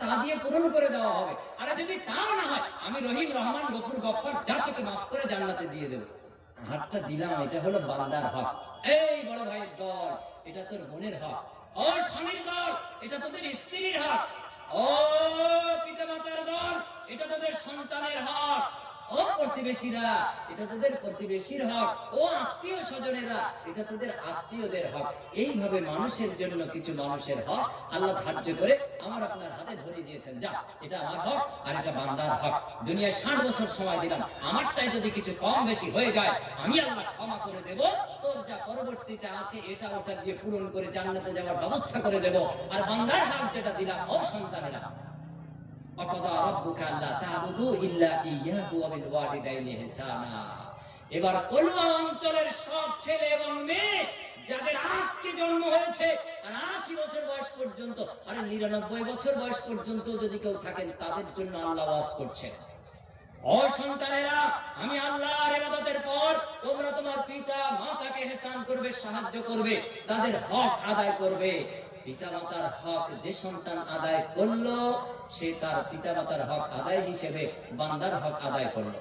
তা দিয়ে পূরণ করে দেওয়া হবে। আর যদি তাও না হয়, আমি রহিম, রহমান, গফুর, গফফার, যা তোকে মাফ করে জান্নাতে দিয়ে দেবো। হাতটা দিলাম, এটা হলো বান্দার হক। এই বড় ভাইয়ের দল, এটা তোর বোনের হক। ও স্বামীর দল, এটা তোদের স্ত্রীর হক। ও পিতা মাতার দল, এটা তোদের সন্তানের হক। ও প্রতিবেশীরা, এটা তোদের প্রতিবেশীর হক। ও আত্মীয় স্বজনেরা, এটা তোদের আত্মীয়দের হক। এইভাবে মানুষের জন্য কিছু মানুষের হক আল্লাহ ধার্য করে আমার আপনার হাতে ধরিয়ে দিয়েছেন। যা, এটা আমার হক আর এটা বান্দার হক। দুনিয়ায় 60 বছর সময় দিলাম, আমারটাই যদি কিছু কম বেশি হয়ে যায়, আমি আল্লাহ ক্ষমা করে দেব। তোর যা পরবর্তীতে আছে, এটা ওটা দিয়ে পূরণ করে জান্নাতে যাওয়ার ব্যবস্থা করে দেব। আর বান্দার হক যেটা দিলাম, ও সন্তানেরা, এবার কলুয়া অঞ্চলের সব ছেলে এবং মেয়ে যাদের আজকে জন্ম হয়েছে আর 80 বছর বয়স পর্যন্ত, আর 99 বছর বয়স পর্যন্ত যদি কেউ থাকেন, তাদের জন্য আল্লাহ ওয়াজ করছেন। ও সন্তানেরা, আমি আল্লাহর ইবাদতের পর তোমরা তোমার পিতা মাতাকে ইহসান করবে, সাহায্য করবে, তাদের হক আদায় করবে। পিতামাতার হক যে সন্তান আদায় করলো, সে তার পিতামাতার হক আদায় হিসেবে বান্দার হক আদায় করলো।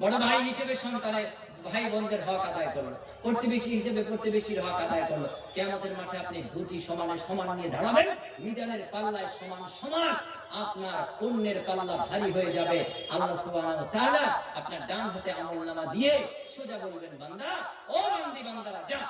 বড় ভাই হিসেবে সন্তানের ভাই বোনদের হক আদায় করলো, প্রতিবেশী হিসেবে প্রতিবেশীর হক আদায় করলো। কিয়ামতের মাঠে আপনি দুটি সমানের সমান নিয়ে দাঁড়াবেন, মিজানের পাল্লায় সমান সমান, আপনার পুণ্যের পাল্লা ভারী হয়ে যাবে। আল্লাহ সুবহানাহু ওয়া তাআলা আপনার ডান হাতে আমলনামা দিয়ে সোজা বলবেন, বান্দা, ও বান্দি, বান্দারা, যা,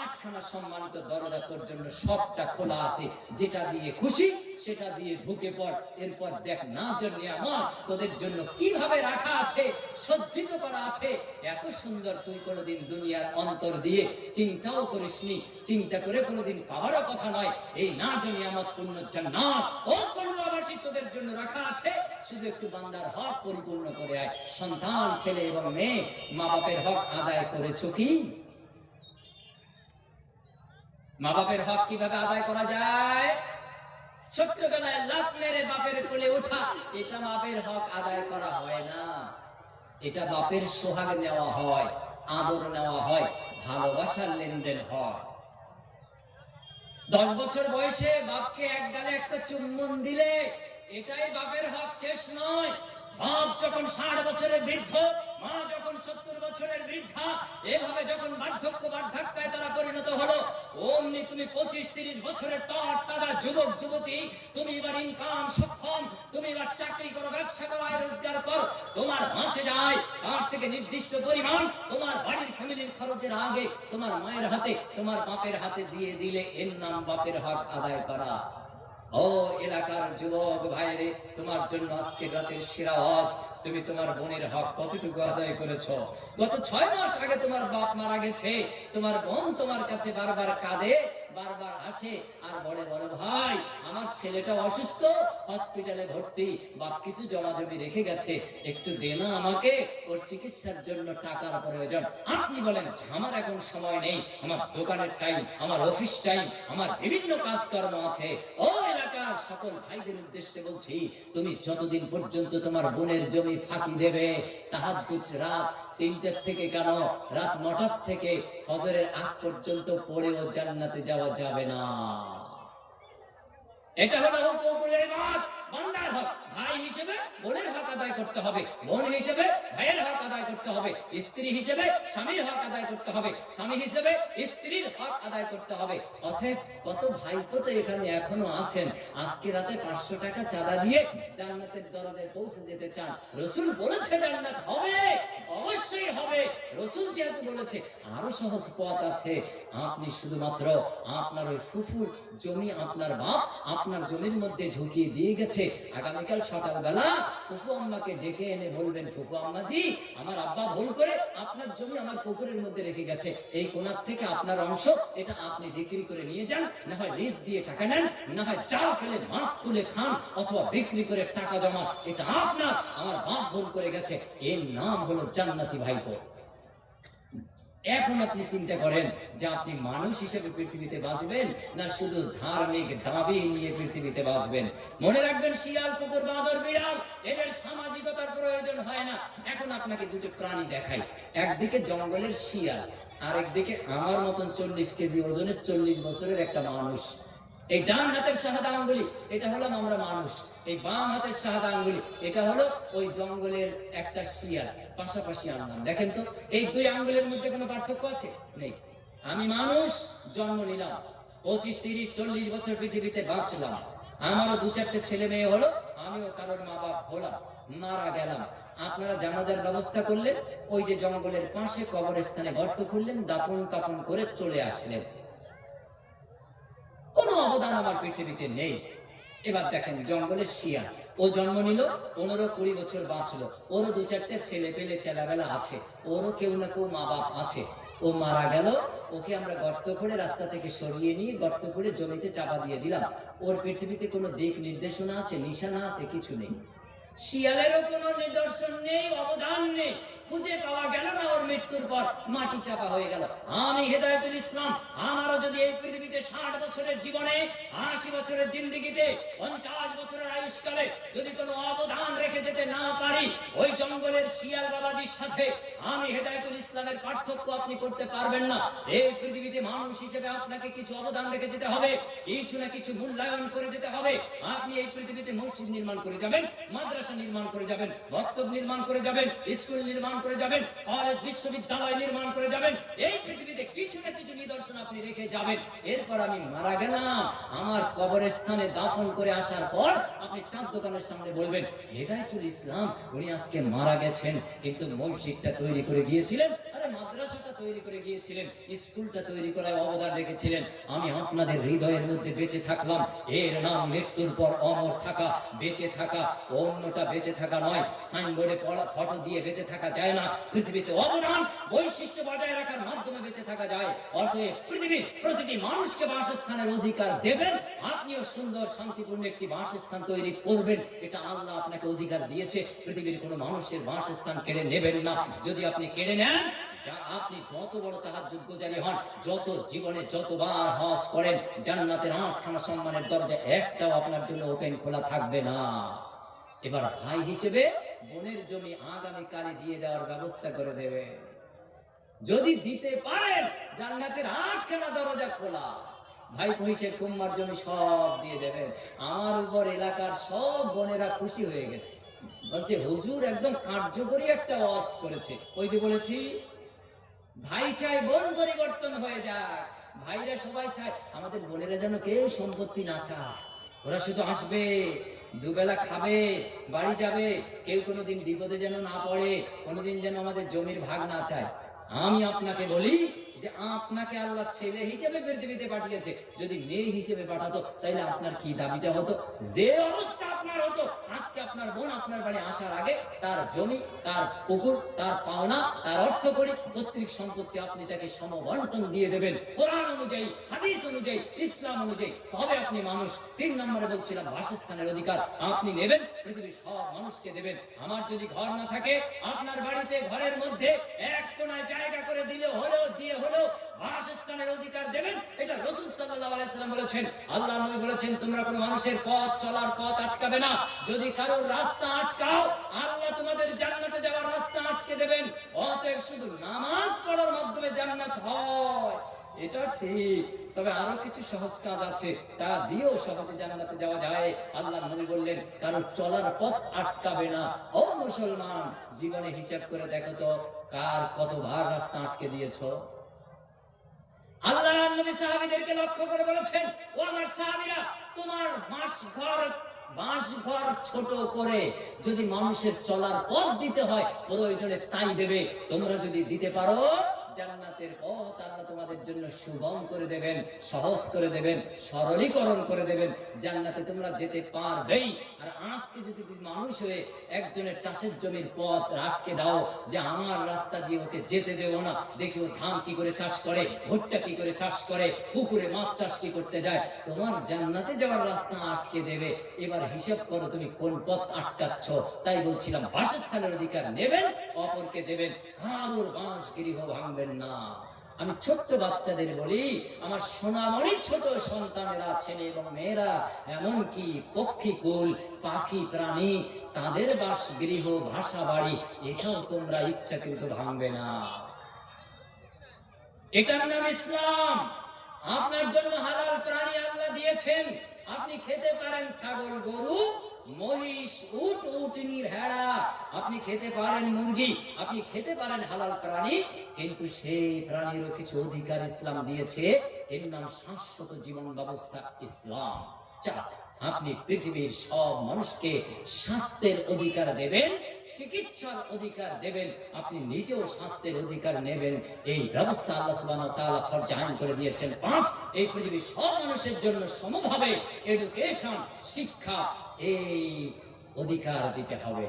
8খানা সম্মানিত দরজা তোর জন্য সবটা খোলা আছে, যেটা দিয়ে খুশি সেটা দিয়ে ঢুকে পড়। এরপর দেখ নাজর নিয়ামত তোদের জন্য কিভাবে রাখা আছে, সজ্জিত করা আছে। এত সুন্দর তুই কোনোদিন দুনিয়ার অন্তর দিয়ে চিন্তাও করিসনি, চিন্তা করে কোনোদিন পাওয়ারও কথা নয়। এই নাজর নিয়ামত পূর্ণ জান্নাত ও কলুয়াবাসী তোদের জন্য রাখা আছে। শুধু একটু বান্দার হক পরিপূর্ণ করে আয়। সন্তান, ছেলে এবং মেয়ে, মা বাপের হক আদায় করেছো কি? মা বাপের হক কিভাবে আদায় করা যায়? ছোট্টবেলায় লাফ মেরে বাপের কোলে ওঠা, এটা বাপের হক আদায় করা হয় না। এটা বাপের সোহাগ নেওয়া হয়, আদর নেওয়া হয়, ভালোবাসার লেনদেন হয়। 10 বছর বয়সে বাপকে এক গালে একটা চুম্বন দিলে এটাই বাপের হক, শেষ নয়। বাপ যখন 60 বছরের বৃদ্ধ, মা যখন 70 বছরের বৃদ্ধা, এভাবে যখন বার্ধক্য বার্ধক্যায় তারা পরিণত হলো, অমনি তুমি 25-30 বছরের তারা যুবক যুবতী, তুমি এবার ইনকাম সক্ষম, তুমি এবার চাকরি করো, ব্যবসা করো, রোজগার করো, তোমার মাসে যায় তার থেকে নির্দিষ্ট পরিমাণ তোমার বাড়ির ফ্যামিলির খরচের আগে তোমার মায়ের হাতে, তোমার বাপের হাতে দিয়ে দিলে, এর নাম বাপের হক আদায় করা। ও এলাকার যুবক ভাইরে, তোমার জন্য আজকে রাতের সেরা আওয়াজ, তুমি তোমার বোনের হক কতটুকু আদায় করেছো? গত 6 মাস আগে তোমার বাপ মারা গেছে, তোমার বোন তোমার কাছে বারবার কাঁদে, বারবার আসে আর বলে, বড় ভাই, আমার ছেলেটা অসুস্থ, হসপিটালে ভর্তি, বাপ কিছু জমা জমি রেখে গেছে, একটু দে না আমাকে, ওর চিকিৎসার জন্য টাকার প্রয়োজন। আপনি বলেন, আমার এখন সময় নেই, আমার দোকানের টাইম, আমার অফিস টাইম, আমার বিভিন্ন কাজকর্ম আছে। ও এলাকার সকল ভাইদের উদ্দেশ্যে বলছি, তুমি যতদিন পর্যন্ত তোমার বোনের জমি ফাঁকি দেবে, তাহাজ্জুদ রাত 3টা থেকে কেন, রাত 9টার থেকে ফজরের আগ পর্যন্ত পড়েও জান্নাতে যাওয়া যাবে না। এটা হলো হুকুকুল ইবাদ, বান্দার হক। ভাই হিসেবে বোনের হক আদায় করতে হবে, বোন হিসেবে ভাইয়ের হক আদায় করতে হবে, স্ত্রী হিসেবে স্বামীর হক আদায় করতে হবে, স্বামী হিসেবে স্ত্রীর হক আদায় করতে হবে। অতএব কত ভাইপো তো এখানে এখনো আছেন, আজকে রাতে 500 টাকা চাঁদা দিয়ে জান্নাতের দরজায় পৌঁছে যেতে চান। রাসূল বলেছে জান্নাত হবে, অবশ্যই হবে। রাসূল যেহেতু বলেছে, আরো সহজ পথ আছে। আপনি শুধুমাত্র আপনার ওই ফুফুর জমি আপনার বাপ আপনার জমির মধ্যে ঢুকিয়ে দিয়ে গেছে, আগামীকাল সকালবেলা ফুফু আম্মাকে ডেকে এনে বলবেন, ফুফু আম্মাজি, আমার আব্বা ভুল করে আপনার জমি আমার পুকুরের মধ্যে রেখে গেছে, এই কোণার থেকে আপনার অংশ, এটা আপনি বিক্রি করে নিয়ে যান, না হয় লিজ দিয়ে টাকা নেন, না হয় জাল ফেলে মাছ তুলে খান, অথবা বিক্রি করে টাকা জমা, এটা আপনার, আমার বাপ ভুল করে গেছে। এর নাম হলো জান্নাতি ভাইপো। এখন আপনি চিন্তা করেন যে আপনি মানুষ হিসেবে পৃথিবীতে বাঁচবেন, না শুধু ধার্মিক দাবি নিয়ে পৃথিবীতে বাঁচবেন। মনে রাখবেন, শিয়াল, কুকুর, বাঁদর, বিড়াল, এদের সামাজিকতার প্রয়োজন হয় না। এখন আপনাকে দুটো প্রাণী দেখাই, একদিকে জঙ্গলের শিয়াল, আর একদিকে আমার মতন 40 কেজি ওজনের 40 বছরের একটা মানুষ। এই ডান হাতের শাহাদা আঙ্গুলি, এটা হলাম আমরা মানুষ। এই বাম হাতের শাহাদা আঙ্গুলি, এটা হলো ওই জঙ্গলের একটা শিয়াল। পাশাপাশি আনলাম, দেখেন তো এই দুই আঙ্গুলের মধ্যে কোনো পার্থক্য আছে? নেই। আমি মানুষ, জন্ম নিলাম, 25, 30, 40 বছর পৃথিবীতে বাঁচলাম, আমারও 2-4টে ছেলে মেয়ে হলো, আমিও কারোর মা বাপ হলাম, মারা গেলাম। আপনারা জানাজার ব্যবস্থা করলেন, ওই যে জঙ্গলের পাশে কবরস্থানে গর্ত খুললেন, দাফন কাফন করে চলে আসলেন, কোনো অবদান আমার পৃথিবীতে নেই। এবার দেখেন জঙ্গলের শিয়াল, ও জন্ম নিল, 15-20 বছর বাঁচলো, ওরও 2-4টে ছেলে পেলে চেলাবেলা আছে, ওরও কেউ না কেউ মা বাপ আছে। ও মারা গেল, ওকে আমরা গর্ত করে রাস্তা থেকে সরিয়ে নিয়ে গর্ত করে জমিতে চাপা দিয়ে দিলাম। ওর পৃথিবীতে কোনো দিক নির্দেশনা আছে, নিশানা আছে? কিছু নেই। শিয়ালেরও কোনো নিদর্শন নেই, অবদান নেই, খুঁজে পাওয়া গেল না। ওর মৃত্যুর পর মাটি চাপা হয়ে গেল। আমি হেদায়েতুল ইসলাম, আমারও যদি এই পৃথিবীতে 60 বছরের জীবনে, 80 বছরের জিন্দেগিতে, 50 বছরের আয়ুষ্কালে যদি কোনো অবদান রেখে যেতে না পারি, ওই জঙ্গলের শিয়াল বাবাজির সাথে আমি হেদায়েতুল ইসলামের পার্থক্য আপনি করতে পারবেন না। এই পৃথিবীতে মানুষ হিসেবে আপনাকে কিছু অবদান রেখে যেতে হবে, কিছু না কিছু মূল্যায়ন করে যেতে হবে। আপনি এই পৃথিবীতে মসজিদ নির্মাণ করে যাবেন, মাদ্রাসা নির্মাণ করে যাবেন, মক্তব নির্মাণ করে যাবেন, স্কুল নির্মাণ করে যাবেন, কলেজ বিশ্ববিদ্যালয় নির্মাণ করে যাবেন। এই পৃথিবীতে কিছু না কিছু নিদর্শন আপনি রেখে যাবেন। এরপর আমি মারা গেলাম, আমার কবরস্থানে দাফন করে আসার পর আপনি চাঁদ দোকানের সামনে বলবেন, হেদায়েতুল ইসলাম উনি আজকে মারা গেছেন, কিন্তু মসজিদটা তৈরি করে গিয়েছিলেন, আরে মাদ্রাসাটা তৈরি করে গিয়েছিলেন, স্কুলটা তৈরি করায় অবদান রেখেছিলেন। আমি আপনাদের হৃদয়ের মধ্যে বেঁচে থাকলাম, এর নাম মৃত্যুর পর অমর থাকা, বেঁচে থাকা। অন্যটা বেঁচে থাকা নয়, সাইনবোর্ডে ফটো দিয়ে বেঁচে থাকা যায় না। পৃথিবীতে অবদান, বৈশিষ্ট্য বজায় রাখার মাধ্যমে বেঁচে থাকা যায়। অতএব পৃথিবীর প্রতিটি মানুষকে বাসস্থানের অধিকার দেবেন, আপনিও সুন্দর শান্তিপূর্ণ একটি বাসস্থান তৈরি করবেন, এটা আল্লাহ আপনাকে অধিকার দিয়েছে। পৃথিবীর কোনো মানুষের বাসস্থান কেড়ে নেবেন না। যদি আপনি কেড়ে নেন, আপনি যত বড় তাহাজ্জুদ গুজারি হন, যত জীবনে যতবার হজ করেন, জান্নাতের 8খানা সম্মানের দরজা একটাও আপনার জন্য ওপেন খোলা থাকবে না। এবার ভাই হিসেবে বোনের জমি আগামীকালে দিয়ে দেওয়ার ব্যবস্থা করে দেবে। যদি দিতে পারেন, জান্নাতের 8খানা দরজা খোলা। ভাই কইছে কুম্মার জমি সব দিয়ে দেবেন। আমার উপর এলাকার সব বোনেরা খুশি হয়ে গেছে, বলছে হুজুর একদম কার্যকরী একটা ওয়াজ করেছে। ওই যে বলেছি, ভাই চায় বোন পরিবর্তন হয়ে যাক। ভাইরা সবাই চায় আমাদের বোনেরা যেন কেউ সম্পত্তি না চায়, ওরা শুধু আসবে, দুবেলা খাবে, বাড়ি যাবে, কেউ কোনোদিন বিপদে যেন না পড়ে, কোনোদিন যেন আমাদের জমির ভাগ না চায়। আমি আপনাকে বলি যে আপনাকে আল্লাহ ছেলে হিসেবে পৃথিবীতে পাঠিয়েছে, যদি মেয়ে হিসেবে পাঠাতো তাহলে আপনার কি দাবিটা হতো? যে অবস্থা আপনার হতো, আজকে আপনার বোন আপনার বাড়ি আসার আগে তার জমি, তার পুকুর, তার পাওনা, তার অর্থকড়ি, পৈতৃক সম্পত্তি আপনি তাকে সমবন্টন দিয়ে দেবেন, কোরআন অনুযায়ী, হাদিস অনুযায়ী, ইসলাম অনুযায়ী। তবে আপনি মানুষ। 3 নম্বরে বলছিলাম বাসস্থানের অধিকার আপনি নেবেন, পৃথিবীর সব মানুষকে দেবেন। আমার যদি ঘর না থাকে, আপনার বাড়িতে ঘরের মধ্যে এক কোণায় জায়গা করে দিলে হলো, দিয়ে হলো বাসস্থানের অধিকার দেবেন। এটা রাসূল সাল্লাল্লাহু আলাইহি সাল্লাম বলেছেন, আল্লাহ নবী বলেছেন, তোমরা কোনো মানুষের পথ চলার পথ আটকাবে না। যদি কারোর রাস্তা আটকাও, আল্লাহ তোমাদের জান্নাতে যাওয়ার রাস্তা আটকে দেবেন। অতএব শুধু নামাজ পড়ার মাধ্যমে জান্নাত হয় এটা ঠিক, তবে আরো কিছু সহজ কাজ আছে, তা দিয়েও সহজে জান্নাতে যাওয়া যায়। আল্লাহ নবী বললেন, কারোর চলার পথ আটকাবে না। ও মুসলমান, জীবনে হিসাব করে দেখো তো, কার কতবার রাস্তা আটকে দিয়েছো? আল্লাহ নবী সাহাবীদেরকে লক্ষ্য করে বলেছেন, ও আমার সাহাবীরা, তোমার বাসঘর ছোট করে যদি মানুষের চলার পথ দিতে হয়, প্রয়োজনে তাই দেবে। তোমরা যদি দিতে পারো, জান্নাতের পথ আল্লাহ তোমাদের জন্য সুগম করে দেবেন, সহজ করে দেবেন, সরলীকরণ করে দেবেন। জান্নাতে তোমরা যেতে পারবেই। আর আজকে যদি মানুষ হয়ে একজনের চাষের জমির পথ আটকে দাও, যে আমার রাস্তা দিয়ে ওকে যেতে দেবো না, দেখি ও ধান কি করে চাষ করে, ভুট্টা কি করে চাষ করে, পুকুরে মাছ চাষ কি করতে যায়, তোমার জান্নাতে যাওয়ার রাস্তা আটকে দেবে। এবার হিসাব করো তুমি কোন পথ আটকাচ্ছ। তাই বলছিলাম বাসস্থানের অধিকার নেবেন, অপরকে দেবেন, কারোর বাঁশ গৃহ ভাঙবেন না। আমি ছোট্ট বাচ্চাদের বলি, আমার সোনামণি ছোট সন্তানেরা, ছেলে এবং মেয়েরা, এমনকি পক্ষীকুল, পাখি প্রাণী, তাদের বাসগৃহ, ভাষা বাড়ি, এটাও তোমরা ইচ্ছাকৃত ভাঙবে না। এটার নাম ইসলাম। আপনার জন্য হালাল প্রাণী আল্লাহ দিয়েছেন। আপনি খেতে পারেন ছাগল, গরু, মহিষ, উট, উটনির ভেড়া, আপনি খেতে পারেন মুরগি, আপনি খেতে পারেন হালাল প্রাণী, কিন্তু সেই প্রাণীরও কিছু অধিকার ইসলাম দিয়েছে। এর নাম শাশ্বত জীবন ব্যবস্থা ইসলাম। আপনি পৃথিবীর সব মানুষকে স্বাস্থ্যের অধিকার দেবেন, চিকিৎসার অধিকার দেবেন, আপনি নিজেও স্বাস্থ্যের অধিকার নেবেন। এই ব্যবস্থা আল্লাহ সুবহানাহু ওয়া তাআলা ফরজ আইন করে দিয়েছেন। 5, এই পৃথিবীর সব মানুষের জন্য সমভাবে এডুকেশন, শিক্ষা, এই অধিকার দিতে হবে।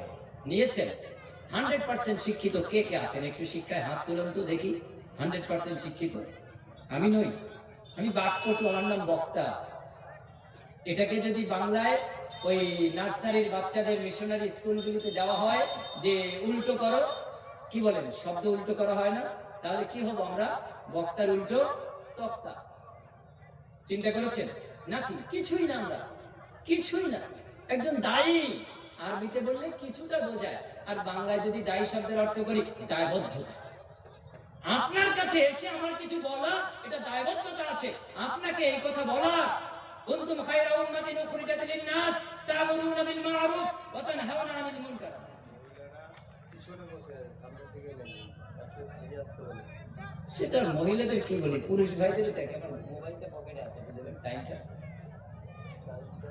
নিয়েছেন? 100% শিক্ষিত কে কে আছেন? একটু শিক্ষায় হাত তুলুন তো দেখি। 100% শিক্ষিত আমি নই, আমি বাক্যটু, আমার নাম বক্তা। এটাকে যদি বাংলায় ওই নার্সারির বাচ্চাদের মিশনারি স্কুলগুলিতে দেওয়া হয় যে উল্টো করো, কি বলেন, শব্দ উল্টো করা হয় না, তাহলে কি হবো আমরা? বক্তার উল্টো তক্তা। চিন্তা করেছেন? নাথিং, কিছুই না, আমরা কিছুই না, একজন দায়ী। আরবিতে বললে কিছুটা বোঝায়, আর বাংলায় যদি দায়ী শব্দের অর্থ করি, দায়বদ্ধতা। আপনার কাছে এসে আমার কিছু বলা, এটা দায়বদ্ধতা আছে আপনাকে এই কথা বলা। কুনতুম খায়রা উম্মাতিন উখরিজাত লিন-নাস তা'মুরুনা বিল মা'রুফ ওয়া তানহাউনা আনিল মুনকার। সেটা মহিলাদের কি বলি, পুরুষ ভাইদের দেখে আমার মোবাইলটা পকেটে আছে, বুঝলেন? টাইমটা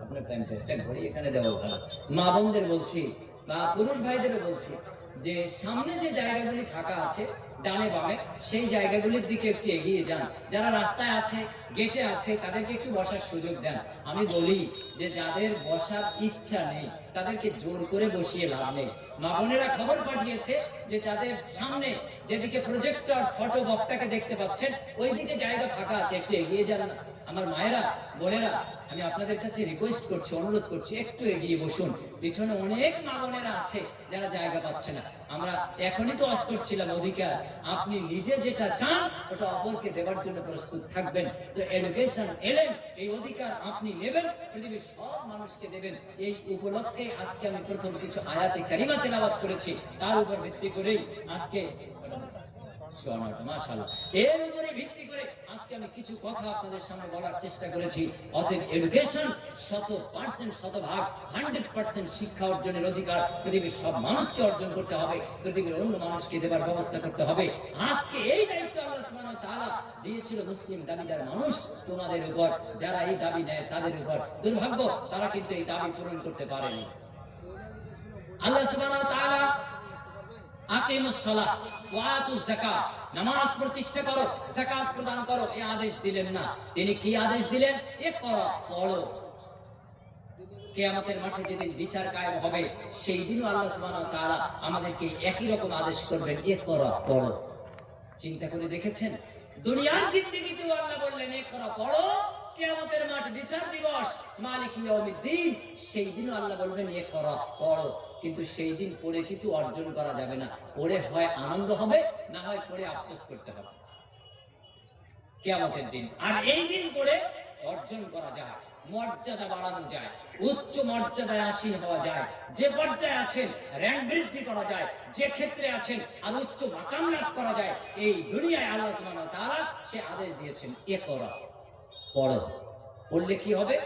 আপনার টাইমটা একটা ঘড়ি এখানে দেওয়া ভালো। মা বোনদের বলছি বা পুরুষ ভাইদেরও বলছি যে সামনে যে জায়গাগুলি ফাঁকা আছে ডানে বামে, সেই জায়গাগুলির দিকে একটু এগিয়ে যান। যারা রাস্তায় আছে, গেটে আছে, তাদেরকে একটু বসার সুযোগ দেন। আমি বলি যে যাদের বসার ইচ্ছা নেই তাদেরকে জোর করে বসিয়ে লাভ নেই। মা বোনেরা খবর পাঠিয়েছে যে যাদের সামনে যেদিকে প্রজেক্টর ফটো বক্তাকে দেখতে পাচ্ছেন ওই দিকে জায়গা ফাঁকা আছে, একটু এগিয়ে যান না। আমার মায়েরা, বোনেরা, আমি আপনাদের কাছে রিকোয়েস্ট করছি, অনুরোধ করছি, একটু এগিয়ে বসুন। পিছনে অনেক মা বোনেরা আছে যারা জায়গা পাচ্ছে না। আমরা এখনই তো আশ করছিলাম অধিকার, আপনি নিজে যেটা চান ওটা অপরকে দেওয়ার জন্য প্রস্তুত থাকবেন। তো এডুকেশন এলেন, এই অধিকার আপনি নেবেন, পৃথিবীর সব মানুষকে দেবেন। এই উপলক্ষে আজকে আমি প্রথম কিছু আয়াতে কারিমা তেলাওয়াত করেছি, তার উপর ভিত্তি করেই আজকে মাশাআল্লাহ, এর উপরে ভিত্তি করে আজকে আমি কিছু কথা আপনাদের সামনে বলার চেষ্টা করেছি। অতএব এডুকেশন 100%, শতভাগ 100% শিক্ষা অর্জনের অধিকার পৃথিবীর সব মানুষকে অর্জন করতে হবে, পৃথিবীর অন্য মানুষকে দেবার ব্যবস্থা করতে হবে। আজকে এই দায়িত্ব আল্লাহ সুবহানাহু ওয়া তাআলা দিয়েছিল মুসলিম দাবিদার মানুষ তোমাদের উপর। যারা এই দাবি নেয় তাদের উপর দুর্ভাগ্য, তারা কিন্তু এই দাবি পূরণ করতে পারেনি। আল্লাহ সুবহানাহু ওয়া তাআলা আকিমুস সালাহ ওয়া আতুজ যাকাত, নামাজ প্রতিষ্ঠা করো, যাকাত প্রদান করো, এই আদেশ দিলেন না। তিনি কি আদেশ দিলেন? ইকরা, পড়ো। কিয়ামতের মাঠে যেদিন বিচার কায়েম হবে সেই দিনও আল্লাহ সুবহানাহু ওয়া তাআলা আমাদেরকে একই রকম আদেশ করবেন, ইকরা, পড়ো। চিন্তা করে দেখেছেন? দুনিয়ার জিন্দেগিতেও আল্লাহ বললেন ইকরা, পড়ো। কিয়ামতের মাঠ, বিচার দিবস, মালিক ইয়াউমিদ্দিন, সেই দিনও আল্লাহ বলবেন ইকরা, পড়ো। কিন্তু সেই দিন পড়ে কিছু অর্জন করা যাবে না। পড়ে হয় আনন্দ হবে, না হয় পড়ে আফসোস করতে হবে কিয়ামতের দিন। আর এই দিন পড়ে অর্জন করা যায়, মর্যাদা বাড়ানো যায়, উচ্চ মর্যাদায় আসীন হওয়া যায়, যে পর্যায়ে আছেন র্যাঙ্ক বৃদ্ধি করা যায়, যে ক্ষেত্রে আছেন আর উচ্চ মাকাম লাভ করা যায়। এই দুনিয়ায় আল্লাহ সুবহানাহু ওয়া তাআলা সে আদেশ দিয়েছেন ইকরা, পড়ো। পড়লে কি হবে?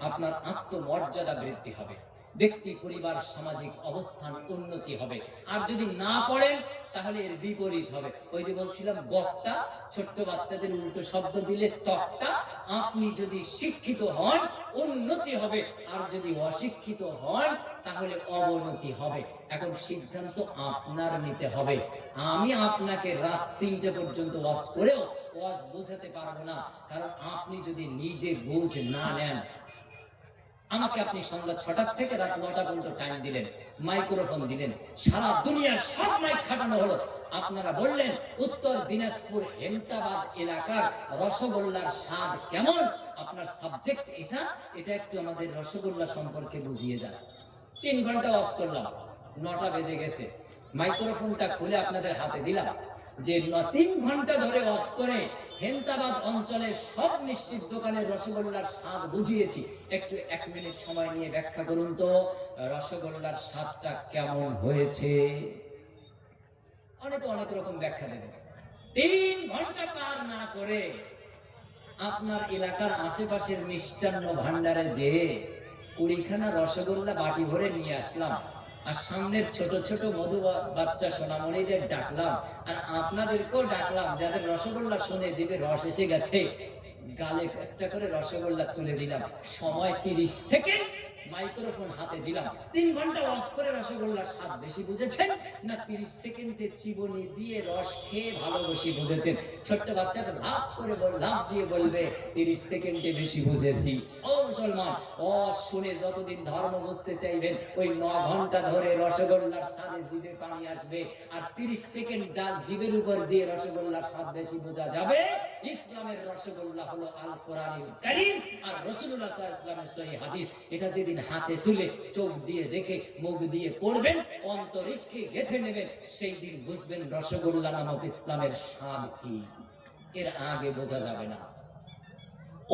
আপনার আত্মমর্যাদা বৃদ্ধি হবে, ব্যক্তি, পরিবার, সামাজিক অবস্থান উন্নতি হবে। আর যদি না পড়েন তাহলে এর বিপরীত হবে। ওই যে বলছিলাম বক্তা, ছোট্ট বাচ্চাদের উল্টো শব্দ দিলে তক্তা। আপনি যদি শিক্ষিত হন উন্নতি হবে, আর যদি অশিক্ষিত হন তাহলে অবনতি হবে। এখন সিদ্ধান্ত আপনার নিতে হবে। আমি আপনাকে রাত 3টে পর্যন্ত ওয়াজ করেও ওয়াজ বোঝাতে পারবো না, কারণ আপনি যদি নিজে বুঝ না নেন। আমাকে আপনি সন্ধ্যা 6টা থেকে রাত 9টা পর্যন্ত টাইম দিলেন, মাইক্রোফোন দিলেন, সারা দুনিয়ার সব মাইক খাটানো হলো। আপনারা বললেন উত্তর দিনাজপুর হেমতাবাদ এলাকার রসগোল্লার স্বাদ কেমন? আপনার সাবজেক্ট এটা, এটা একটু আমাদের রসগোল্লা সম্পর্কে বুঝিয়ে যান। 3 ঘন্টা ওয়াজ করলাম, 9টা বেজে গেছে, মাইক্রোফোনটা খুলে আপনাদের হাতে দিলাম যে 3 ঘন্টা ধরে ওয়াজ করে হেমতাবাদ অঞ্চলের সব মিষ্টির দোকানের রসগোল্লার স্বাদ বুঝিয়েছি। একটু 1 মিনিট সময় নিয়ে ব্যাখ্যা করুন তো রসগোল্লার স্বাদটা কেমন হয়েছে। অনেক রকম ব্যাখ্যা দেবেন। 3 ঘন্টা পার না করে আপনার এলাকার আশেপাশের মিষ্টান্ন ভান্ডারে যে 20খানা রসগোল্লা বাটি ভরে নিয়ে আসলাম, আর সামনের ছোট ছোট মধু বাচ্চা সোনামণিদের ডাকলাম, আর আপনাদেরকেও ডাকলাম, যাদের রসগোল্লা শুনে জিভে রস এসে গেছে, গালে একটা করে রসগোল্লা তুলে দিলাম, সময় 30 সেকেন্ড, মাইক্রোফোন হাতে দিলাম। 3 ঘন্টা ওয়াজ করে রসগোল্লার স্বাদ বেশি বুঝেছেন, না 30 সেকেন্ডে চিবনি দিয়ে রস খেয়ে ভালোবেসে বুঝেছেন? ছোট্ট বাচ্চাটা লাভ করে লাভ দিয়ে বলবে 30 সেকেন্ডে বেশি বুঝেছি। ও মুসলমান, শুনে যতদিন ধর্ম বুঝতে চাইবেন, ওই 9 ঘন্টা ধরে রসগোল্লার স্বাদে জিভে পানি আসবে, আর 30 সেকেন্ড ডাল জিভের উপর দিয়ে রসগোল্লার স্বাদ বেশি বোঝা যাবে। ইসলামের রসগোল্লা হলো আল কোরআনুল কারীম আর রাসূলুল্লাহ সাল্লাল্লাহু আলাইহি ওয়াসাল্লামের সহিহ হাদিস। এটা যেদিন হাতে তুলে চোখ দিয়ে দেখে মুখ দিয়ে পড়বেন, অন্তরিক্ষে গেঁথে নেবেন, সেই দিন বুঝবেন রসগোল্লা নামক ইসলামের স্বাদ কি। এর আগে বোঝা যাবে না।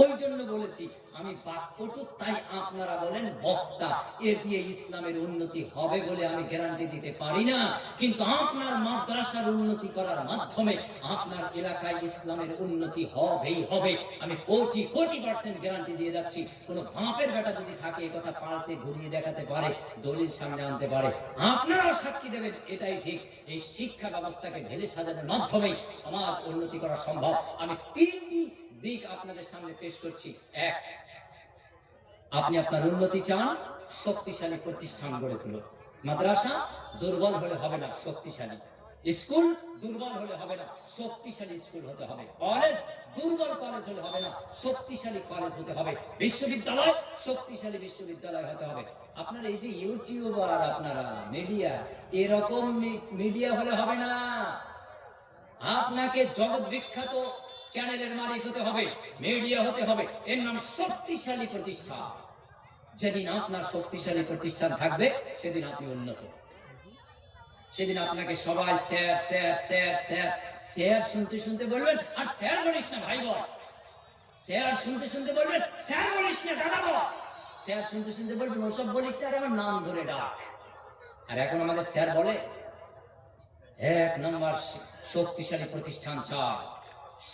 ওই জন্য বলেছি আমি বাকপটু, তাই আপনারা বলেন বক্তা। এ দিয়ে ইসলামের উন্নতি হবে বলে আমি গ্যারান্টি দিতে পারি না, কিন্তু আপনার মাদ্রাসার উন্নতি করার মাধ্যমে আপনার এলাকায় ইসলামের উন্নতি হবেই হবে। আমি কোটি কোটি % গ্যারান্টি দিয়ে যাচ্ছি। কোনো বাপের বেটা যদি থাকে এই কথা পাল্টে ঘুরিয়ে দেখাতে পারে, দলিল সামনে আনতে পারে, আপনারাও সাক্ষী দেবেন এটাই ঠিক। এই শিক্ষা ব্যবস্থাকে ঢেলে সাজানোর মাধ্যমেই সমাজ উন্নতি করা সম্ভব। আমি 3টি দিক আপনাদের সামনে পেশ করছি। 1, আপনি আপনার উন্নতি চান, শক্তিশালী প্রতিষ্ঠান গড়ে তুলুন। মাদ্রাসা দুর্বল হলে হবে না, শক্তিশালী। স্কুল দুর্বল হলে হবে না, শক্তিশালী স্কুল হতে হবে। কলেজ দুর্বল কলেজ হলে হবে না, শক্তিশালী কলেজ হতে হবে। বিশ্ববিদ্যালয় শক্তিশালী বিশ্ববিদ্যালয় হতে হবে। আপনার এই যে ইউটিউবার, আপনারা মিডিয়া, এরকম মিডিয়া হলে হবে না। আপনাকে জগৎ বিখ্যাত চ্যানেলের মালিক হতে হবে, মিডিয়া হতে হবে। এর নাম শক্তিশালী প্রতিষ্ঠান। যেদিন আপনার শক্তিশালী প্রতিষ্ঠান থাকবে, সেদিন আপনি উন্নত। সেদিন আপনাকে সবাই sir sir sir sir sir শুনতে শুনতে বলবেন, আর স্যার বলিস না ভাই বল। স্যার শুনতে শুনতে বলবেন, স্যার বলিস না দাদা বল। স্যার শুনতে শুনতে বলবেন, ওসব বলিস না, আর আমার নাম ধরে ডাক। আর এখন আমাদের স্যার বলে। 1 নম্বর, শক্তিশালী প্রতিষ্ঠান চাই,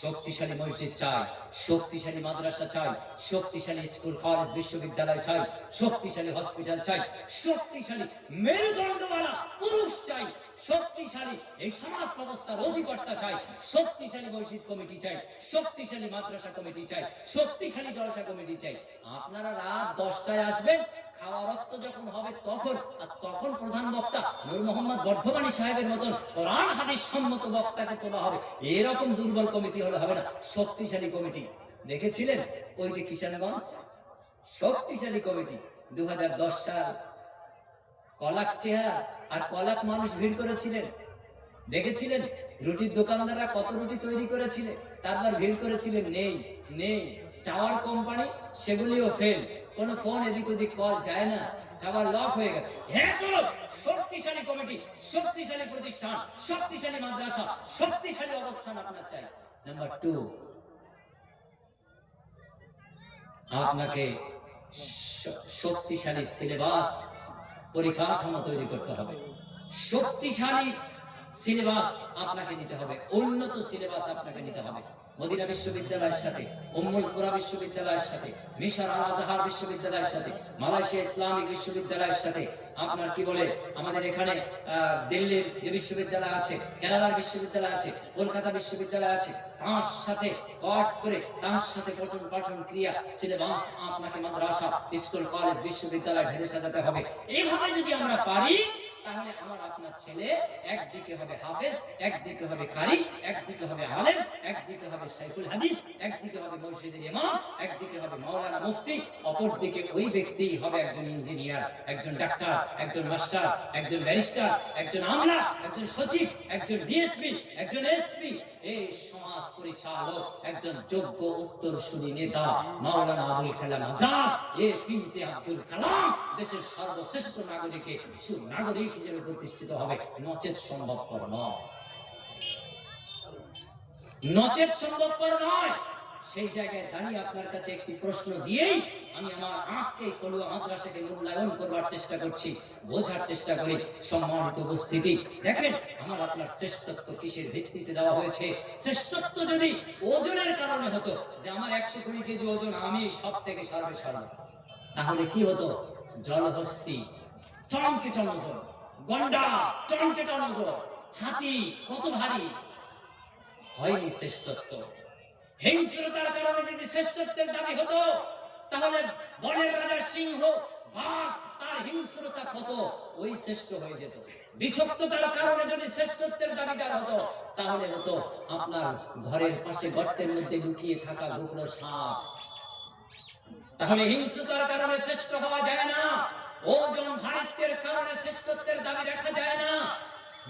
শক্তিশালী মসজিদ চাই, শক্তিশালী মাদ্রাসা চাই, শক্তিশালী স্কুল কলেজ বিশ্ববিদ্যালয় চাই, শক্তিশালী হসপিটাল চাই, শক্তিশালী মেরুদণ্ডওয়ালা পুরুষ চাই, শক্তিশালী এই সমাজ ব্যবস্থার অধিকর্তা চাই, শক্তিশালী মসজিদ কমিটি চাই, শক্তিশালী মাদ্রাসা কমিটি চাই, শক্তিশালী জলসা কমিটি চাই। আপনারা রাত 10টায় আসবেন, খাওয়া রক্ত যখন হবে তখন, আর তখন প্রধান বক্তা নূর মোহাম্মদ বর্ধমানী সাহেবের মতন কোরআন হাদিস সম্মত বক্তাকে তোলা হবে। এরকম দুর্বল কমিটি হলে হবে না, শক্তিশালী কমিটি। দেখেছিলেন ওই যে কিষানগঞ্জ শক্তিশালী কমিটি, 2010 সাল, কলাক চেহারা আর কলাক মানুষ ভিড় করেছিলেন। দেখেছিলেন রুটির দোকানদাররা কত রুটি তৈরি করেছিলেন, তারপর ভিড় করেছিলেন নেই নেই। টাওয়ার কোম্পানি সেগুলিও ফেল, কোন ফোন এদিক ওদিক কল যায় না, টাওয়ার লক হয়ে গেছে। হ্যাঁ, চলো শক্তিশালী কমিটি, শক্তিশালী প্রতিষ্ঠান, শক্তিশালী মাদ্রাসা, শক্তিশালী অবস্থান আপনার চাই। নাম্বার 2, আপনাকে শক্তিশালী সিলেবাস পরিকাঠামো তৈরি করতে হবে। শক্তিশালী সিলেবাস আপনাকে নিতে হবে, উন্নত সিলেবাস আপনাকে নিতে হবে। মদিনা বিশ্ববিদ্যালয়ের সাথে, উম্মুল কুরা বিশ্ববিদ্যালয়ের সাথে, মিশর আল আজহার বিশ্ববিদ্যালয়ের সাথে, মালয়েশিয়া ইসলামিক বিশ্ববিদ্যালয়ের সাথে, আপনার কি বলে আমাদের এখানে দিল্লির যে বিশ্ববিদ্যালয় আছে, কেরালার বিশ্ববিদ্যালয় আছে, কলকাতা বিশ্ববিদ্যালয় আছে, তার সাথে কট করে তার সাথে পঠন ক্রিয়া সিলেবাস আপনাকে মাদ্রাসা, স্কুল কলেজ বিশ্ববিদ্যালয় ঢেলে সাজাতে হবে। এইভাবে যদি আমরা পারি, তাহলে আমার আপনার ছেলে একদিকে হবে হাফেজ, একদিকে হবে কারি, একদিকে হবে আলেম, একদিকে হবে শাইখুল হাদিস, একদিকে হবে মসজিদের ইমাম, একদিকে হবে মাওলানা মুফতি, অপরদিকে ওই ব্যক্তি হবে একজন ইঞ্জিনিয়ার, একজন ডাক্তার, একজন মাস্টার, একজন ব্যারিস্টার, একজন আমলা, একজন সচিব, একজন ডিএসপি, একজন এসপি। এই সমাজ পরিচালক একজন যোগ্য উত্তরসূরি নেতা মাওলানা আবুল কালাম আজাদ, এপিজে আব্দুল কালাম দেশের সর্বশ্রেষ্ঠ নাগরিকে সুনাগরিক হিসেবে প্রতিষ্ঠিত হবে। নচেত সম্ভবপর নয়, নচেত সম্ভবপর নয়। সেই জায়গায় দাঁড়িয়ে আপনার কাছে একটি প্রশ্ন দিয়েই আমি আমার আজকে কলুয়া মাদ্রাসাকে মূল্যায়ন করবার চেষ্টা করছি, বোঝার চেষ্টা করি। সম্মানিত উপস্থিতি, দেখেন আমার আপনার শ্রেষ্ঠত্ব কিসের ভিত্তিতে দেওয়া হয়েছে। শ্রেষ্ঠত্ব যদি ওজনের কারণে হতো, যে আমার 120 কেজি ওজন, আমি সব থেকে সর্বেসর্বা, তাহলে কি হতো? জলহস্তি টনকে টন ওজন, গন্ডা টনকে টন ওজন, হাতি কত ভারী। হয়নি শ্রেষ্ঠত্ব। হিংস্রতার কারণে যদি শ্রেষ্ঠত্বের দাবি হতো, তাহলে বনের রাজা সিংহ বাঘ, তার হিংস্রতা কত, ওই শ্রেষ্ঠ হয়ে যেত। বিষাক্ততার কারণে যদি শ্রেষ্ঠত্বের দাবিদার হতো, তাহলে হতো আপনার ঘরের পাশে গর্তের মধ্যে লুকিয়ে থাকা গোপন সাপ। তাহলে হিংস্রতার কারণে শ্রেষ্ঠ হওয়া যায় না, ওজন ভারিত্বের কারণে শ্রেষ্ঠত্বের দাবি রাখা যায় না,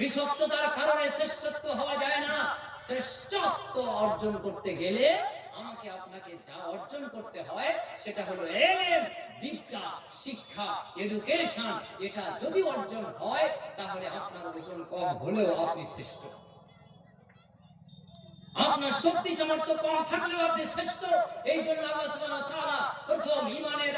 বিষাক্ততার কারণে শ্রেষ্ঠত্ব হওয়া যায় না। শ্রেষ্ঠত্ব অর্জন করতে গেলে আমাকে আপনাকে যা অর্জন করতে হয় সেটা হলো এলেম, বিদ্যা, শিক্ষা, এডুকেশন। এটা যদি অর্জন হয় তাহলে আপনার ওজন কম হলেও আপনি শ্রেষ্ঠ। আপনার শক্তি সামর্থ্য কম থাকলেও আপনি শ্রেষ্ঠ। এই জন্য আল্লাহ সুবহানাহু ওয়া তাআলা প্রথম ঈমানের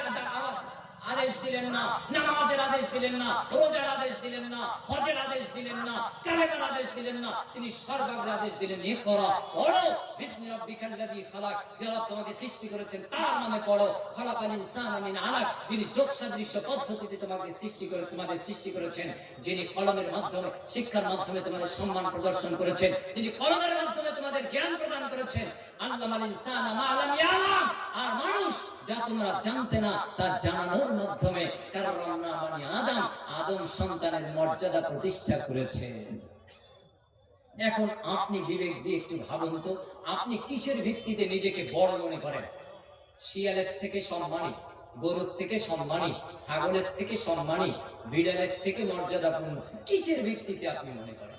আদেশ দিলেন না, নামাজের আদেশ দিলেন না, রোজার আদেশ দিলেন না, হজের আদেশ দিলেন না, কালেমার আদেশ দিলেন না, তিনি সর্বাগ্রে আদেশ দিলেন ইকরা, পড়ো, বিসমি রাব্বিকাল্লাযী খালাক, যে রব তোমাকে সৃষ্টি করেছেন তার নামে পড়ো। খালাকাল ইনসানা মিন আলাক, যিনি যোগ সাদৃশ্য পদ্ধতিতে তোমাকে সৃষ্টি করে, তোমাদের সৃষ্টি করেছেন, যিনি কলমের মাধ্যমে, শিক্ষার মাধ্যমে তোমাদের সম্মান প্রদর্শন করেছেন, যিনি কলমের মাধ্যমে তোমাদের জ্ঞান প্রদান করেছেন। আল্লামাল ইনসানা মা লাম ইয়ালাম, আর মানুষ যা তোমরা জানতে না তা জানানোর মাধ্যমে কাররামনা বানি আদম, আদম সন্তানের মর্যাদা প্রতিষ্ঠা করেছেন। এখন আপনি বিবেক দিয়ে একটু ভাবুন তো, আপনি কিসের ভিত্তিতে নিজেকে বড় মনে করেন? শিয়ালের থেকে সম্মানী, গরুর থেকে সম্মানী, ছাগলের থেকে সম্মানী, বিড়ালের থেকে মর্যাদাপূর্ণ, কিসের ভিত্তিতে আপনি মনে করেন?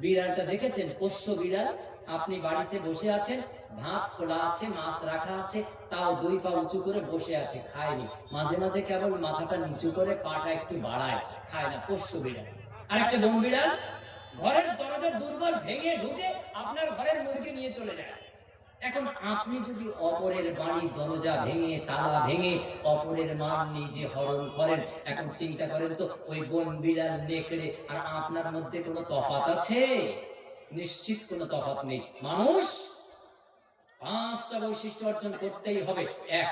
বিড়ালটা দেখেছেন? পোষ্য বিড়াল, আপনি বাড়িতে বসে আছেন, ভাত খোলা আছে, মাছ রাখা আছে, তাও 2 পা উঁচু করে বসে আছে, খায়নি। মাঝে মাঝে কেবল মাথাটা নিচু করে পাটা একটু বাড়ায়, খায় না, পোষ্য বিড়াল। আর একটা বন বিড়াল ঘরের দরজা দুর্বল ভেঙে ঢুকে আপনার ঘরের মুরগি নিয়ে চলে যায়। এখন আপনি যদি অপরের বাড়ির দরজা ভেঙে, তালা ভেঙে অপরের মাল নিজে হরণ করেন, এখন চিন্তা করেন তো, ওই বন বিড়াল, নেকড়ে আর আপনার মধ্যে কোনো তফাৎ আছে? নিশ্চিত কোনো তফাৎ নেই। মানুষ 5টা বৈশিষ্ট্য অর্জন করতেই হবে। 1,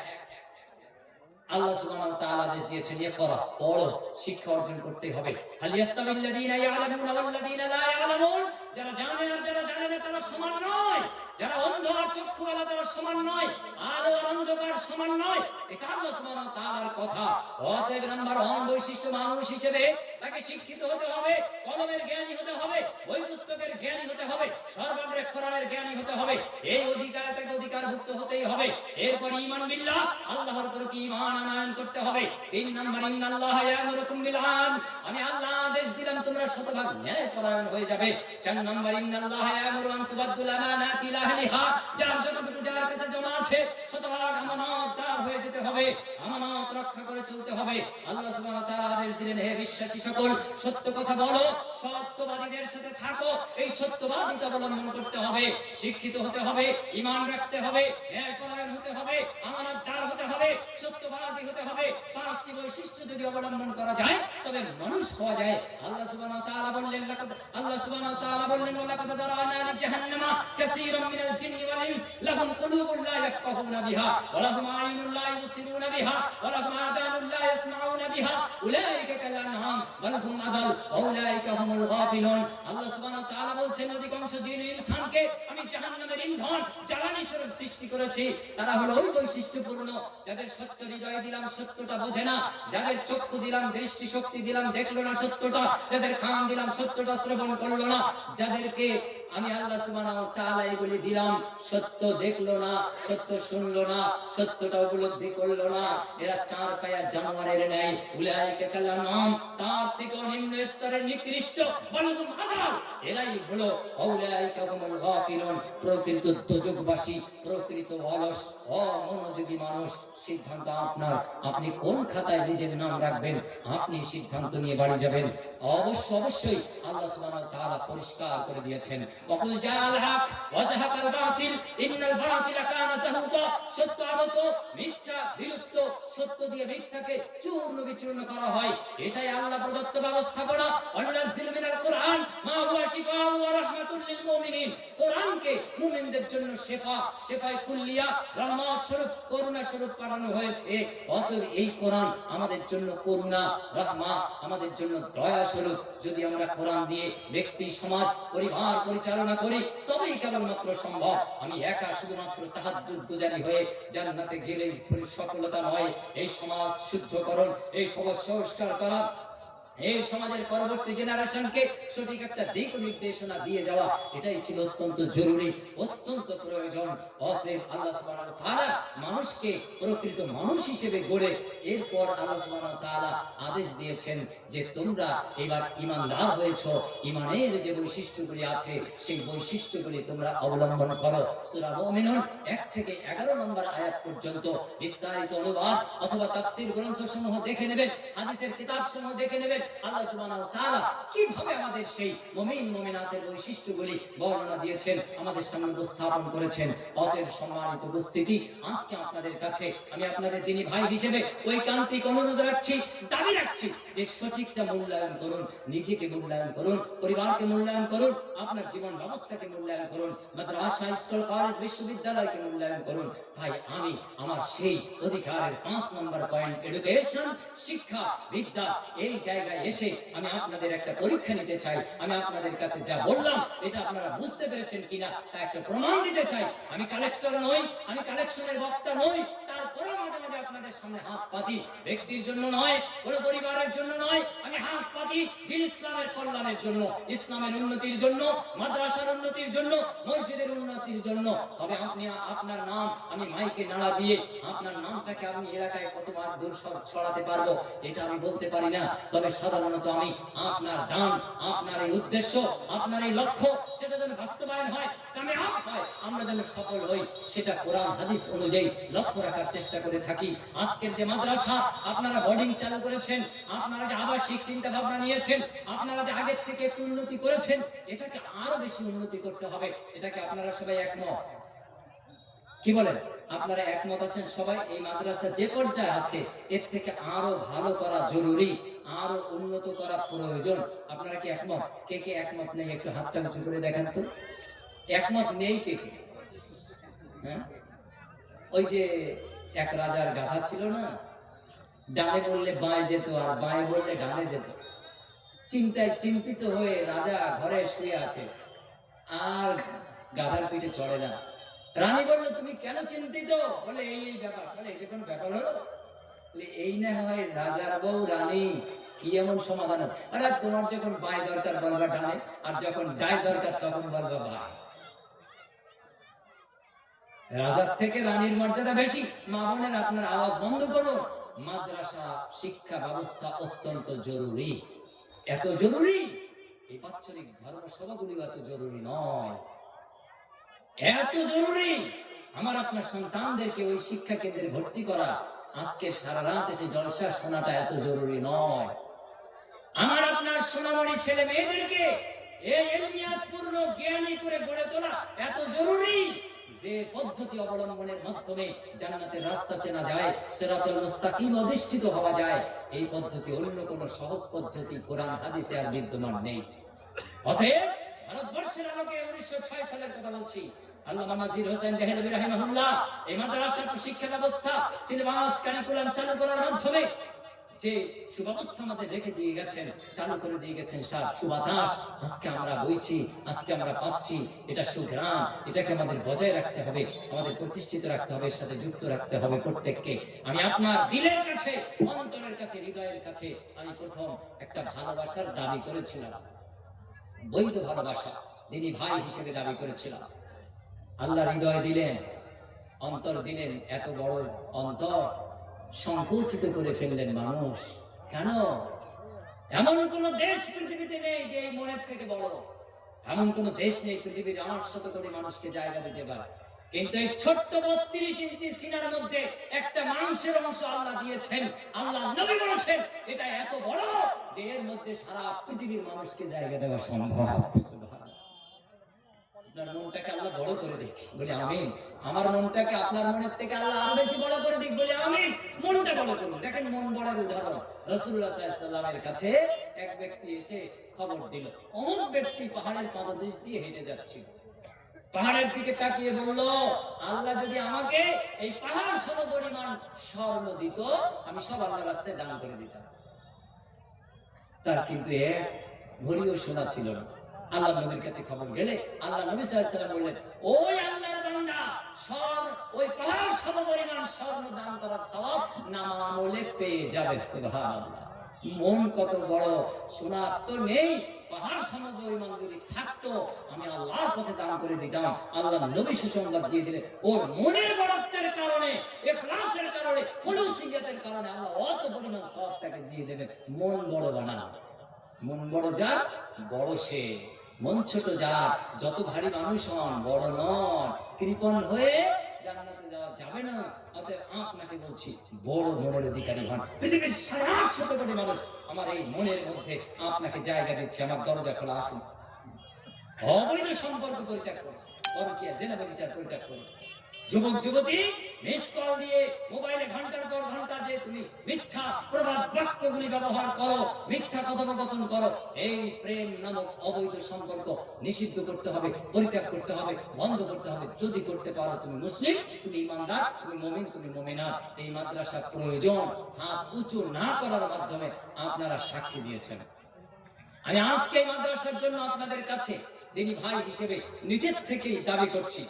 আল্লাহ সুবহানাহু ওয়া তাআলা আদেশ দিয়েছেন ইকরা, পড়ো, শিক্ষা অর্জন করতেই হবে। হাল ইয়াস্তাবিল্লাযীনা ইয়ালামুনা ওয়াল্লাযীনা লা ইয়ালামুন, যারা জানে আর যারা জানে না তারা সমান নয়। যারা অন্ধ আর চক্ষুওয়ালা তারা সমান নয়, আলো আর অন্ধকার সমান নয়। এটা আল্লাহ সুবহানাহু ওয়া তাআলার কথা। অতএব নাম্বার 1 বৈশিষ্ট্য, মানুষ হিসেবে তাকে শিক্ষিত হতে হবে, কলমের জ্ঞানী হতে হবে, বই পুস্তকের জ্ঞানী হতে হবে, সর্বাগ্রে কোরআনের জ্ঞানী হতে হবে। এই অধিকারে তাকে অধিকারভুক্ত হতেই হবে। এরপর ঈমান বিল্লাহ, আল্লাহর প্রতি ঈমান আনয়ন করতে হবে। 3 নাম্বার, ইন্নাল্লাহা ইয়ামুরুকুম বিল আদল, আমি আল্লাহ আদেশ দিলাম তোমরা শতভাগ ন্যায়পরায়ণ হয়ে যাবে। 4 নাম্বার, ইন্নাল্লাহা ইয়ামুরু আন তুবাদ্দুল আমানাতি ইলা আহলিহা, যার যতটুকু যার কাছে জমা আছে শতভাগ আমানতদার হয়ে যেতে হবে, আমানত রক্ষা করে চলতে হবে। আল্লাহ সুবহানাহু ওয়া তাআলা আদেশ দিলেন, হে বিশ্বাসী সকল, সত্য কথা বলো, সত্যবাদীদের সাথে থাকো। এই সত্যবাদিতা অবলম্বন করতে হবে, শিক্ষিত হতে হবে, ঈমান রাখতে হবে, ন্যায়পরায়ণ হতে হবে, আমানতদার হতে হবে, সত্যবাদী হতে হবে। 5টি বৈশিষ্ট্য যদি অবলম্বন করা যায় তবে মানুষ হওয়া যায়। আল্লাহ সুবহানাহু ওয়া তাআলা বললেন, ওয়ালাকাদ দারানা লিজাহান্নামা কাসীরাম মিনাল জিন্নি ওয়াল ইনস লাহুম কুলুবুন লা ইয়াফকাহুনা বিহা ওয়া লাহুম আ'ইনুন লা ইবসিরুনা বিহা ওয়া লাহুম আযানুন লা ইয়াসমাউনা বিহা উলাইকা কাল আনআম বাল হুম আযাল ওয়া উলাইকা হুমুল গাফিলুন। আল্লাহ সুবহানাহু ওয়া তাআলা বলছেন, অধিকাংশ জিন ইনসানকে আমি জাহান্নামের ইন্ধন, জ্বালানি স্বরূপ সৃষ্টি করেছি। তারা হলো ওই বৈশিষ্ট্যপূর্ণ যাদের স্বচ্ছ হৃদয় দিলাম, সত্যটা বোঝে না, যাদের চক্ষু দিলাম, দৃষ্টি শক্তি দিলাম, দেখলো না সত্যটা, যাদের কান দিলাম, সত্যটা শ্রবণ করলো না, যাদেরকে আমি আল্লাহ সুবহানাহু ওয়া তাআলা এগুলি দিলাম, সত্য দেখলো না, সত্য শুনলো না, সত্যটা উপলব্ধি করলো না, এরা 4 পায়া জানোয়ারের ন্যায়। উলাইকা কাল আনআম, তার থেকে নিম্ন স্তরের নিকৃষ্ট, বালহুম আযাল, এরাই হলো উলাইকা হুমুল গাফিলুন। কারণ প্রকৃত দোজকবাসী, প্রকৃত অলস অমনোযোগী মানুষ। সিদ্ধান্ত আপনার, আপনি কোন খাতায় নিজের নাম রাখবেন, আপনি সিদ্ধান্ত নিয়ে বাড়ি যাবেন। অবশ্যই আল্লাহ সুবহানাহু ওয়া তাআলা পরিষ্কার করে দিয়েছেন, ওয়াকুল জাআল হক ওয়া যাহাকাল বাতিল ইন্নাল বাতিলা কানা যাহুকা। সত্য আগত, মিথ্যা বিলুপ্ত, সত্য দিয়ে মিথ্যাকে চূর্ণ বিচূর্ণ করা হয়। এটাই আল্লাহ প্রদত্ত ব্যবস্থাপনা। ওয়ানুনাজ্জিলু মিনাল কুরআন মা হুয়া শিফাউন ওয়া রাহমাতুল লিল মুমিনিন। কোরআনকে মুমিনদের জন্য শেফায়ে কুল্লিয়া, রহমত স্বরূপ, করুণা স্বরূপ পাঠানো হয়েছে। অতএব এই কোরআন আমাদের জন্য করুণা, রহমত, আমাদের জন্য দয়া স্বরূপ। যদি আমরা কোরআন দিয়ে ব্যক্তি, সমাজ, পরিবার পরিচালনা করি তবেই কেবলমাত্র সম্ভব। আমি একা শুধুমাত্র তাহাজ্জুদ গুজারি হয়ে জান্নাতে গেলেই সফলতা নয়। এই সমাজ শুদ্ধকরণ, এই সমাজ সংস্কার করা, এই সমাজের পরবর্তী জেনারেশনকে সঠিক একটা দিক নির্দেশনা দিয়ে যাওয়া, এটাই ছিল অত্যন্ত জরুরি, অত্যন্ত প্রয়োজন। অতএব আল্লাহ সুবহানাহু ওয়া তাআলা মানুষকে প্রকৃত মানুষ হিসেবে গড়ে এরপর আল্লাহ সুবহানাহু ওয়া তাআলা আদেশ দিয়েছেন যে তোমরা এবার ঈমানদার হয়েছো, ঈমানের যে বৈশিষ্ট্যগুলি আছে সেই বৈশিষ্ট্যগুলি তোমরা অবলম্বন করো। সূরা মুমিনুন 1 থেকে 11 নম্বর আয়াত পর্যন্ত বিস্তারিত অনুবাদ অথবা তাফসীর গ্রন্থসমূহ দেখে নেবেন, হাদিসের কিতাবসমূহ দেখে নেবেন। আল্লাহ সুবহানাহু ওয়া তাআলা কিভাবে আমাদের সেই মুমিন মুমিনাতের বৈশিষ্ট্যগুলি বর্ণনা দিয়েছেন, আমাদের সামনে উপস্থাপন করেছেন। অতএব সম্মানিত উপস্থিতি, আজকে আপনাদের কাছে আমি আপনাদের দিনী ভাই হিসেবে ঐকান্তিক অনুরোধ রাখছি, দাবি রাখছি যে সঠিকটা মূল্যায়ন করুন, নিজেকে মূল্যায়ন করুন, পরিবারকে মূল্যায়ন করুন, আপনার জীবন ব্যবস্থাকে মূল্যায়ন করুন, মাদ্রাসা, স্কুল, কলেজ, বিশ্ববিদ্যালয়কে মূল্যায়ন করুন। তাই আমি আমার সেই অধিকারের 5 নম্বর পয়েন্ট, এডুকেশন, শিক্ষা, বিদ্যা, এই জায়গায় এসে আমি আপনাদের একটা পরীক্ষা নিতে চাই। আমি আপনাদের কাছে যা বললাম এটা আপনারা বুঝতে পেরেছেন কিনা তা একটা প্রমাণ দিতে চাই। আমি কালেক্টর নই, আমি কালেকশনের বক্তা নই, তারপরেও মাঝে মাঝে আপনাদের সামনে হাত পাতি, ব্যক্তির জন্য নয়, কোন পরিবারের জন্য নয়, আমি হাত পাতি দিন ইসলামের কল্যাণের জন্য, ইসলামের উন্নতির জন্য, মাদ্রাসার উন্নতির জন্য, মসজিদের উন্নতির জন্য। তবে আপনি আপনার নাম আমি মাইকে নাড়া দিয়ে আপনার নামটাকে আমি এলাকায় কতবার দূর ছড়াতে পারবো এটা আমি বলতে পারি না। তবে সাধারণত আমি আপনার দান, আপনার এই উদ্দেশ্য, আপনার এই লক্ষ্য, সেটা যেন বাস্তবায়ন হয়, কামিয়াব হয়, আমরা যেন সফল হই, সেটা কোরআন হাদিস অনুযায়ী লক্ষ্য রাখার চেষ্টা করে থাকি। আজকের যে মাদ্রাসা আপনারা বোর্ডিং চালু করেছেন, আপনারা যে আবাসিক চিন্তা ভাবনা নিয়েছেন, আপনারা যে আগের থেকে একটু উন্নতি করেছেন, এটাকে আরো বেশি উন্নতি করতে হবে। এটাকে আপনারা সবাই একমত? কি বলেন? আপনারা একমত আছেন সবাই? এই মাদ্রাসা যে পর্যায়ে আছে এর থেকে আরো ভালো করা জরুরি, আরো উন্নত করা প্রয়োজন। আপনারা কি একমত? কে কে একমত নেই একটু হাতটা উঁচু করে দেখান তো। একমত নেই কে কে? হ্যাঁ, ওই যে এক রাজার গাধা ছিল না, ডানে বললে বাঁয়ে যেত আর বাঁয়ে বললে ডানে যেত। চিন্তায় চিন্তিত হয়ে রাজা ঘরে শুয়ে আছে আর গাধার পিঠে চড়ে না। রানী বলল তুমি কেন চিন্তিত? বলে এই এই ব্যাপার। বলে এটা কোন ব্যাপার হলো? এই না হয় রাজার বউ রানী, কি এমন সমাধান? আরে তোমার যখন বাঁয়ে দরকার বলবা ডানে, আর যখন ডাই দরকার তখন বলবা বাঁয়ে। রাজার থেকে রানীর মর্যাদা বেশি। মা বোনের আপনার আওয়াজ বন্ধ করুন। মাদ্রাসা শিক্ষা ব্যবস্থা অত্যন্ত জরুরি, এত জরুরি এই বাৎসরিক ধর্মসভাগুলি এত জরুরি নয়, এত জরুরি আমার আপনার সন্তানদেরকে ওই শিক্ষা কেন্দ্রে ভর্তি করা, আজকে সারা রাত এসে জলসা শোনাটা এত জরুরি নয়। আমার আপনার সোনামণি ছেলে মেয়েদেরকে এই এলমিয়াতপূর্ণ জ্ঞানী করে গড়ে তোলা এত জরুরি যে পদ্ধতি অবলম্বনের মাধ্যমে জান্নাতের রাস্তা চেনা যায়, সিরাতুল মুস্তাকিম অধিষ্ঠিত হওয়া যায়, এই পদ্ধতি অন্য কোন সহজ পদ্ধতি কোরআন হাদিসে আর বিদ্যমান নেই। অতএব ভারতবর্ষের আলোকে 1906 সালের কথা বলছি, আল্লামা নাজির হোসেন দেহলভী রাহিমাহুল্লাহ এই মাদ্রাসা শিক্ষা ব্যবস্থা, সিলেবাস, কারিকুলাম চালু করার মাধ্যমে যে সুব্যবস্থা আমাদের রেখে দিয়ে গেছেন, চালু করে দিয়ে গেছেন, সুবাতাস আজকে আমরা বইছি, আজকে আমরা পাচ্ছি, এটা সুঘ্রাণ, এটাকে আমাদের বজায় রাখতে হবে, আমাদের প্রতিষ্ঠিত রাখতে হবে, এর সাথে যুক্ত রাখতে হবে প্রত্যেককে। আমি আপনার দিলের কাছে, অন্তরের কাছে, হৃদয়ের কাছে আমি প্রথম একটা ভালোবাসার দাবি করেছিলাম, বৈধ ভালোবাসা, দিনী ভাই হিসেবে দাবি করেছিলাম। আল্লাহ হৃদয় দিলেন, অন্তর দিলেন, এত বড় অন্তর সংকুচিত করে ফেললেন মানুষ। কেন? এমন কোন দেশ পৃথিবীতে নেই যে এই মনের থেকে বড়, এমন কোন দেশ নেই পৃথিবীর 800 কোটি মানুষকে জায়গা দিতে পারে, কিন্তু এই ছোট্ট 32 ইঞ্চি সিনার মধ্যে একটা মানুষের অংশ আল্লাহ দিয়েছেন। আল্লাহ নবী বলেছেন এটা এত বড় যে এর মধ্যে সারা পৃথিবীর মানুষকে জায়গা দেওয়া সম্ভব। আপনার মনটাকে আল্লাহ বড় করে দিক, বলি আমিন। আমার মনটাকে আপনার মনের থেকে আল্লাহ আরো বেশি বড় করে দিক, বলি আমিন। মনটা বড় করুন। দেখেন মন বড়ার উদাহরণ, রাসূলুল্লাহ সাল্লাল্লাহু আলাইহি ওয়াসাল্লামের কাছে এক ব্যক্তি এসে খবর দিল অমুক ব্যক্তি পাহাড়ের পাদদেশ দিয়ে হেঁটে যাচ্ছিল। পাহাড়ের দিকে তাকিয়ে বলল, আল্লাহ যদি আমাকে এই পাহাড় সমপরিমাণ স্বর্ণ দিত আমি সব আল্লাহর রাস্তায় দান করে দিতাম। তার কিন্তু এক ভরিও সোনা ছিল না। আল্লাহ নবীর কাছে খবর গেলে আল্লাহ নবী সাল্লাল্লাহু আলাইহি ওয়াসাল্লাম বললেন, ওই আল্লাহর বান্দা ওই পাহাড় সমপরিমাণ স্বর্ণ দান করার সওয়াব নামা আমলে পেয়ে যাবে। সুবহানাল্লাহ। মন কত বড়! সোনা তো নেই, পাহাড় সমপরিমাণ যদি থাকতো আমি আল্লাহর পথে দান করে দিতাম। আল্লাহ নবী সুসংবাদ দিয়ে দিলেন, ওর মনের বড়ত্বের কারণে, ইখলাসের কারণে, খুলুসিয়তের কারণে আল্লাহ অত পরিমাণ সওয়াব তাকে দিয়ে দেবেন। মন বড় বানান। মন বড় যার বড় সে, মন ছোট যার যত ভারী মানুষ হন বড় নন, কৃপণ হয়ে জান্নাতে যাওয়া যাবে না। অতএব আপনাকে বলছি বড় মনের অধিকারী হন। পৃথিবীর 850 কোটি মানুষ আমার এই মনের মধ্যে আপনাকে জায়গা দিচ্ছে। আমার দরজা খোলা, আসুন। অবৈধ সম্পর্ক পরিত্যাগ করুন, পরকীয়া জেনা ব্যভিচার পরিত্যাগ করুন। যুবক যুবতী মিস কল দিয়ে মোবাইলে ঘন্টার পর ঘন্টা যে তুমি মিথ্যা প্রবাদ বাক্যগুলি ব্যবহার করো, মিথ্যা কথোপকথন করো, এই প্রেম নামক অবৈধ সম্পর্ক নিষিদ্ধ করতে হবে, পরিত্যাগ করতে হবে, বন্ধ করতে হবে। যদি করতে পারো তুমি মুসলিম, তুমি ইমানদার, তুমি মুমিন, তুমি মুমিনাত। এই মাদ্রাসা প্রয়োজন হাত উঁচু না করার মাধ্যমে আপনারা সাক্ষী দিয়েছেন। আমি আজকে এই মাদ্রাসার জন্য আপনাদের কাছে দিনী ভাই হিসেবে নিজের থেকেই দাবি করছি,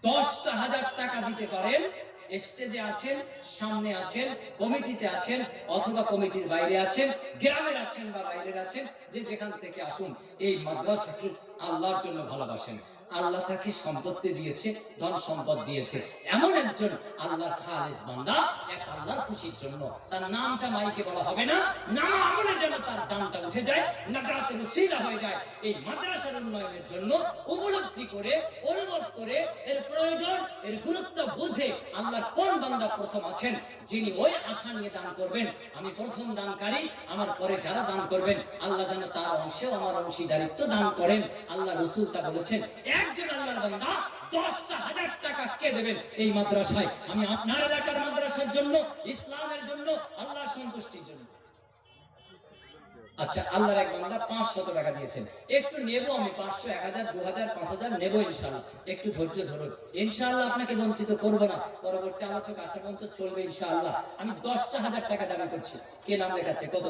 10,000 টাকা দিতে পারেন। স্টেজে আছেন, সামনে আছেন, কমিটিতে আছেন অথবা কমিটির বাইরে আছেন, গ্রামের আছেন বা বাইরের আছেন, যে যেখান থেকে আসুন, এই মাদ্রাসাকে আল্লাহর জন্য ভালোবাসেন। আল্লাহ তাকে সম্পত্তি দিয়েছে, ধন সম্পদ দিয়েছে। এমন একজন আল্লাহর খালেস বান্দা, এক আল্লাহর খুশির জন্য তার নামটা মাইকে বলা হবে না, নামা আমলে যেন তার দামটা উঠে যায়, নাজাতের উসিলা হয়ে যায়। এই মাদ্রাসার উন্নয়নের জন্য উপলব্ধি করে, অনুভব করে, এর প্রয়োজন, এর গুরুত্ব বুঝে আল্লাহর কোন বান্দা প্রথম আছেন যিনি ওই আশা নিয়ে দান করবেন, আমি প্রথম দানকারী, আমার পরে যারা দান করবেন আল্লাহ যেন তার অংশেও আমার অংশীদারিত্ব দান করেন। আল্লাহ রাসূল তা বলেছেন। একজন আল্লাহর বান্দা 10,000 টাকা কে দেবেন এই মাদ্রাসায়? আমি আপনার এলাকার মাদ্রাসার জন্য, ইসলামের জন্য, আল্লাহর সন্তুষ্টির জন্য। আচ্ছা, আল্লাহর এক বান্দা 500 টাকা দিয়েছেন, একটু নেব আমি 500, 1000, 2000, 5000 নেব ইনশাআল্লাহ। একটু ধৈর্য ধরুন, ইনশাআল্লাহ আপনাকে বঞ্চিত করব না। পরবর্তী আলোচক আসা পর্যন্ত চলবে ইনশাআল্লাহ। আমি 10,000 টাকা দাবি করছি। কে নাম লেখাচ্ছে? কত?